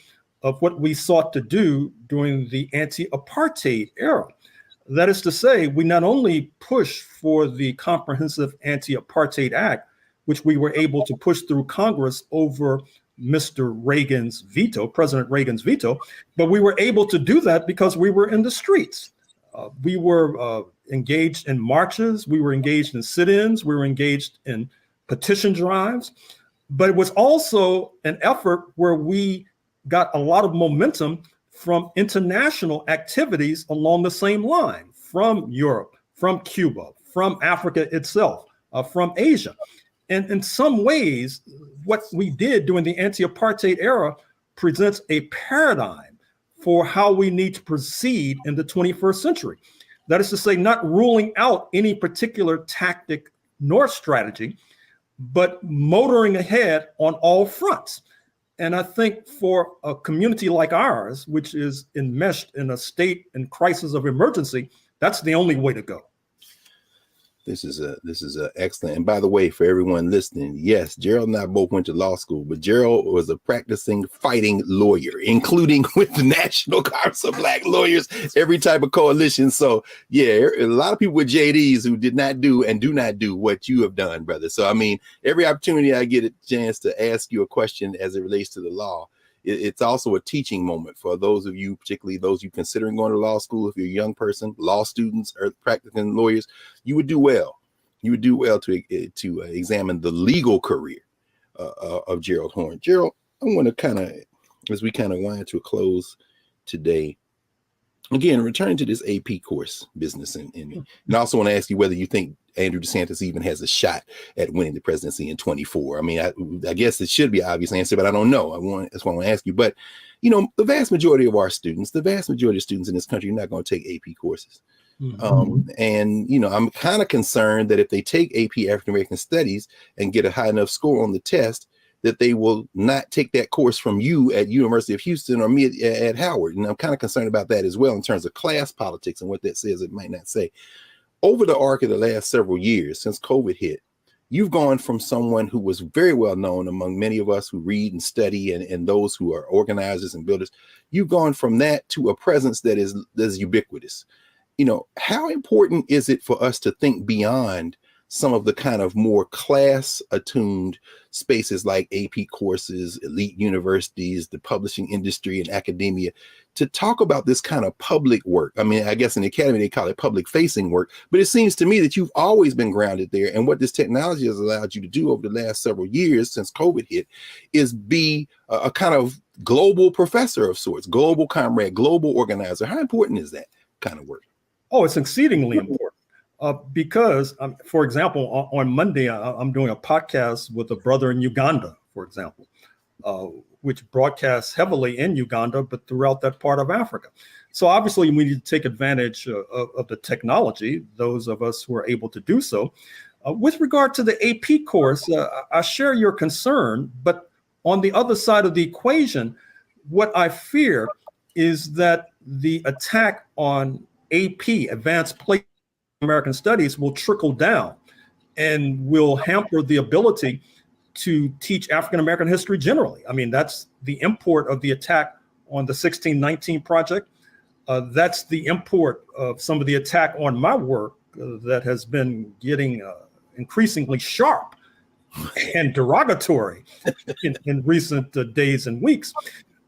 of what we sought to do during the anti-apartheid era. That is to say, we not only pushed for the Comprehensive Anti-Apartheid Act, which we were able to push through Congress over Mr. Reagan's veto, President Reagan's veto, but we were able to do that because we were in the streets. We were engaged in marches, we were engaged in sit-ins, we were engaged in petition drives, but it was also an effort where we got a lot of momentum from international activities along the same line, from Europe, from Cuba, from Africa itself, from Asia. And in some ways, what we did during the anti-apartheid era presents a paradigm for how we need to proceed in the 21st century. That is to say, not ruling out any particular tactic nor strategy, but motoring ahead on all fronts. And I think for a community like ours, which is enmeshed in a state and crisis of emergency, that's the only way to go. This is excellent. And by the way, for everyone listening, yes, Gerald and I both went to law school, but Gerald was a practicing fighting lawyer, including with the National Council of Black Lawyers, every type of coalition. So yeah, a lot of people with JDs who did not do and do not do what you have done, brother. So I mean, every opportunity I get a chance to ask you a question as it relates to the law, it's also a teaching moment for those of you, particularly those you considering going to law school. If you're a young person, law students or practicing lawyers, you would do well. You would do well to examine the legal career of Gerald Horne. Gerald, I want to kind of, as we kind of wind to a close today, again, returning to this AP course business, and I also want to ask you whether you think Andrew DeSantis even has a shot at winning the presidency in 2024. I mean, I guess it should be an obvious answer, but I don't know. That's why I want to ask you. But, you know, the vast majority of our students, the vast majority of students in this country are not going to take AP courses. Mm-hmm. And, you know, I'm kind of concerned that if they take AP African American Studies and get a high enough score on the test, that they will not take that course from you at University of Houston or me at Howard. And I'm kind of concerned about that as well in terms of class politics and what that says it might not say. Over the arc of the last several years since COVID hit, you've gone from someone who was very well known among many of us who read and study and those who are organizers and builders. You've gone from that to a presence that is ubiquitous. You know, how important is it for us to think beyond some of the kind of more class attuned spaces like AP courses, elite universities, the publishing industry and academia to talk about this kind of public work? I mean, I guess in the academy, they call it public facing work, but it seems to me that you've always been grounded there. And what this technology has allowed you to do over the last several years since COVID hit is be a kind of global professor of sorts, global comrade, global organizer. How important is that kind of work? Oh, it's exceedingly important. Because, for example, on Monday, I'm doing a podcast with a brother in Uganda, for example, which broadcasts heavily in Uganda, but throughout that part of Africa. So obviously, we need to take advantage of the technology, those of us who are able to do so. With regard to the AP course, I share your concern, but on the other side of the equation, what I fear is that the attack on AP, Advanced Placement American Studies, will trickle down and will hamper the ability to teach African American history generally. I mean, that's the import of the attack on the 1619 Project. That's the import of some of the attack on my work that has been getting increasingly sharp and derogatory in recent days and weeks.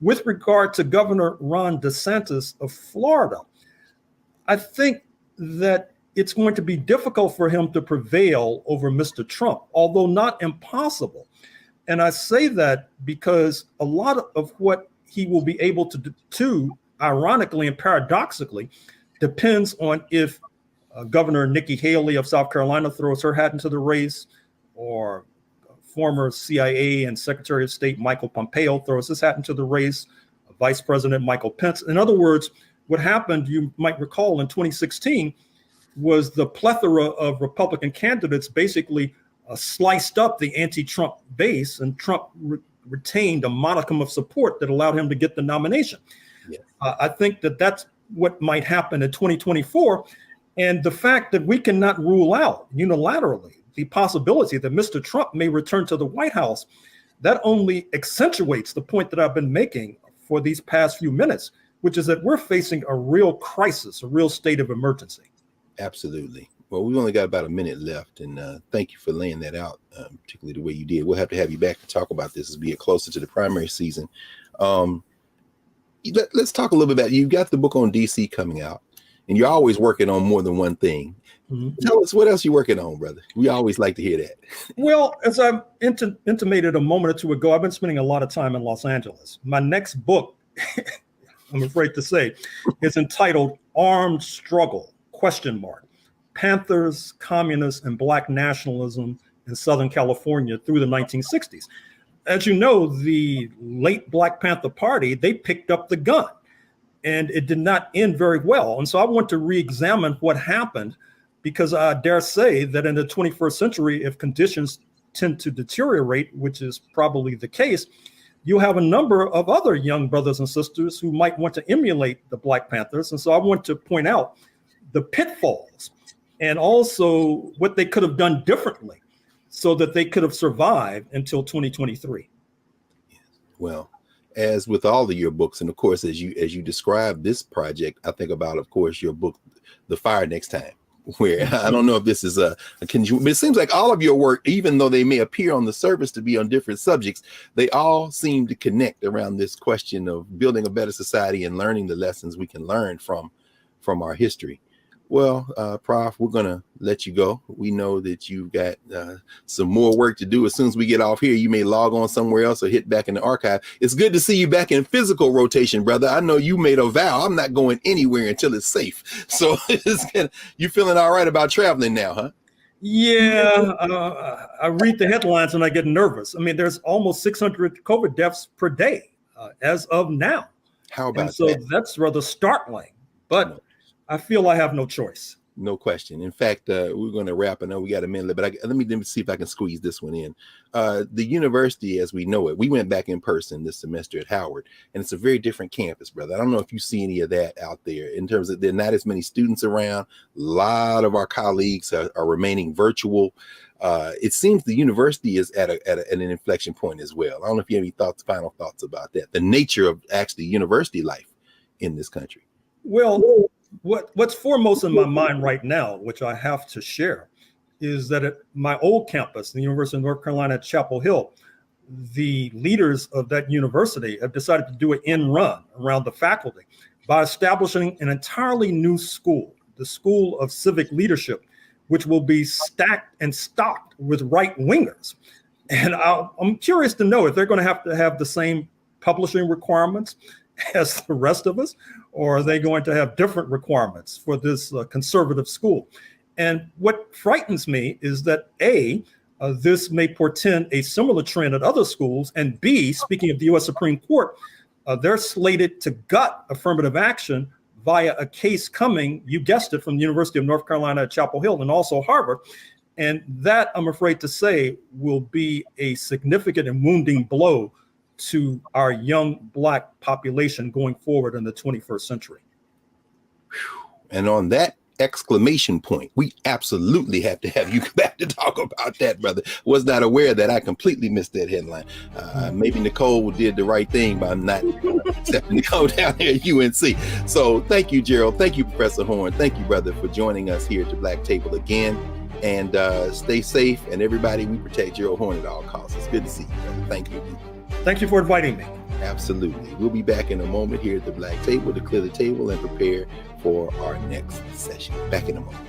With regard to Governor Ron DeSantis of Florida, I think that it's going to be difficult for him to prevail over Mr. Trump, although not impossible. And I say that because a lot of what he will be able to do, ironically and paradoxically, depends on if Governor Nikki Haley of South Carolina throws her hat into the race, or former CIA and Secretary of State Michael Pompeo throws his hat into the race, Vice President Michael Pence. In other words, what happened, you might recall, in 2016 was the plethora of Republican candidates basically sliced up the anti-Trump base, and Trump retained a modicum of support that allowed him to get the nomination. Yes. I think that that's what might happen in 2024. And the fact that we cannot rule out unilaterally the possibility that Mr. Trump may return to the White House, that only accentuates the point that I've been making for these past few minutes, which is that we're facing a real crisis, a real state of emergency. Absolutely. Well, we've only got about a minute left, and thank you for laying that out, particularly the way you did. We'll have to have you back to talk about this as we get closer to the primary season. Let's talk a little bit about, you've got the book on DC coming out, and you're always working on more than one thing. Mm-hmm. Tell us what else you're working on, brother. We always like to hear that. Well, as I intimated a moment or two ago, I've been spending a lot of time in Los Angeles. My next book, I'm afraid to say, is entitled Armed Struggle, ? Panthers, Communists, and Black Nationalism in Southern California through the 1960s. As you know, the late Black Panther Party, they picked up the gun, and it did not end very well. And so I want to re-examine what happened, because I dare say that in the 21st century, if conditions tend to deteriorate, which is probably the case, you'll have a number of other young brothers and sisters who might want to emulate the Black Panthers. And so I want to point out the pitfalls and also what they could have done differently so that they could have survived until 2023. Well, as with all of your books, and of course, as you describe this project, I think about, of course, your book, The Fire Next Time, where I don't know if this is but it seems like all of your work, even though they may appear on the surface to be on different subjects, they all seem to connect around this question of building a better society and learning the lessons we can learn from our history. Well, Prof, we're going to let you go. We know that you've got some more work to do. As soon as we get off here, you may log on somewhere else or hit back in the archive. It's good to see you back in physical rotation, brother. I know you made a vow. I'm not going anywhere until it's safe. So you feeling all right about traveling now, huh? Yeah, I read the headlines and I get nervous. I mean, there's almost 600 COVID deaths per day as of now. How about that? So that's rather startling. But I feel I have no choice. No question. In fact, we're going to wrap. I know we got a minute, but let me see if I can squeeze this one in. The university, as we know it, we went back in person this semester at Howard, and it's a very different campus, brother. I don't know if you see any of that out there in terms of there are not as many students around. A lot of our colleagues are remaining virtual. It seems the university is at an inflection point as well. I don't know if you have any final thoughts about that, the nature of actually university life in this country. Well, what's foremost in my mind right now, which I have to share, is that at my old campus, the University of North Carolina at Chapel Hill, the leaders of that university have decided to do an end run around the faculty by establishing an entirely new school, the School of Civic Leadership, which will be stacked and stocked with right-wingers. And I'm curious to know if they're going to have the same publishing requirements as the rest of us, or are they going to have different requirements for this conservative school? And what frightens me is that A, this may portend a similar trend at other schools, and B, speaking of the U.S. Supreme Court, they're slated to gut affirmative action via a case coming, you guessed it, from the University of North Carolina at Chapel Hill and also Harvard. And that, I'm afraid to say, will be a significant and wounding blow to our young Black population going forward in the 21st century. And on that exclamation point, we absolutely have to have you back to talk about that, brother. Was not aware that I completely missed that headline. Maybe Nicole did the right thing by not accepting to go down here at UNC. So thank you, Gerald. Thank you, Professor Horne. Thank you, brother, for joining us here at the Black Table again. And stay safe. And everybody, we protect Gerald Horne at all costs. It's good to see you, brother. Thank you. Thank you for inviting me. Absolutely. We'll be back in a moment here at the Black Table to clear the table and prepare for our next session. Back in a moment.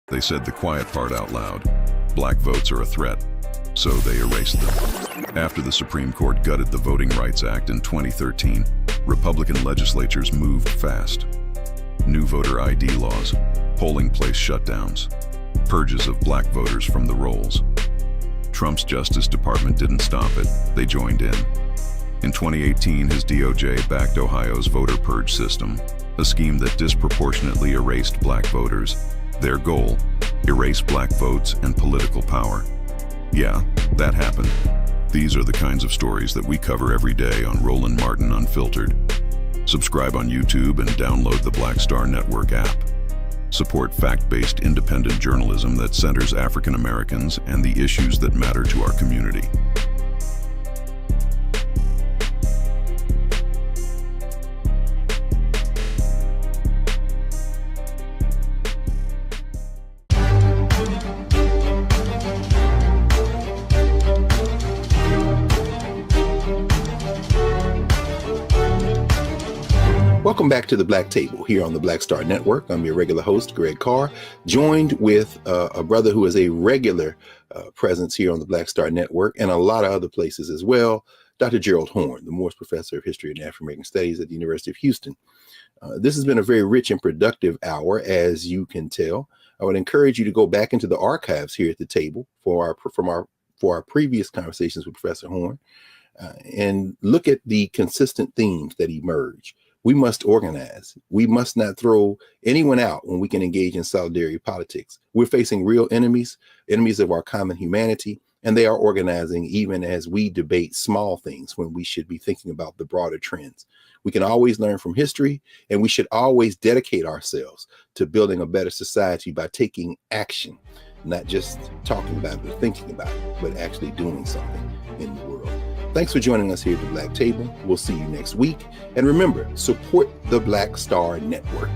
They said the quiet part out loud. Black votes are a threat, so they erased them. After the Supreme Court gutted the Voting Rights Act in 2013, Republican legislatures moved fast. New voter ID laws, polling place shutdowns, purges of black voters from the rolls. Trump's Justice Department didn't stop it, they joined in. In 2018, his DOJ backed Ohio's voter purge system, a scheme that disproportionately erased black voters. Their goal, erase black votes and political power. Yeah, that happened. These are the kinds of stories that we cover every day on Roland Martin Unfiltered. Subscribe on YouTube and download the Black Star Network app. Support fact-based independent journalism that centers African Americans and the issues that matter to our community. Welcome back to the Black Table here on the Black Star Network. I'm your regular host, Greg Carr, joined with a brother who is a regular presence here on the Black Star Network and a lot of other places as well, Dr. Gerald Horne, the Morse Professor of History and African American Studies at the University of Houston. This has been a very rich and productive hour, as you can tell. I would encourage you to go back into the archives here at the table for our previous conversations with Professor Horne and look at the consistent themes that emerge. We must organize. We must not throw anyone out when we can engage in solidarity politics. We're facing real enemies of our common humanity, and they are organizing even as we debate small things when we should be thinking about the broader trends. We can always learn from history, and we should always dedicate ourselves to building a better society by taking action, not just talking about it or thinking about it, but actually doing something in the world. Thanks for joining us here at the Black Table. We'll see you next week. And remember, support the Black Star Network.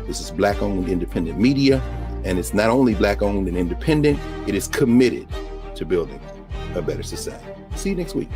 This is Black-owned independent media, and it's not only Black-owned and independent, it is committed to building a better society. See you next week.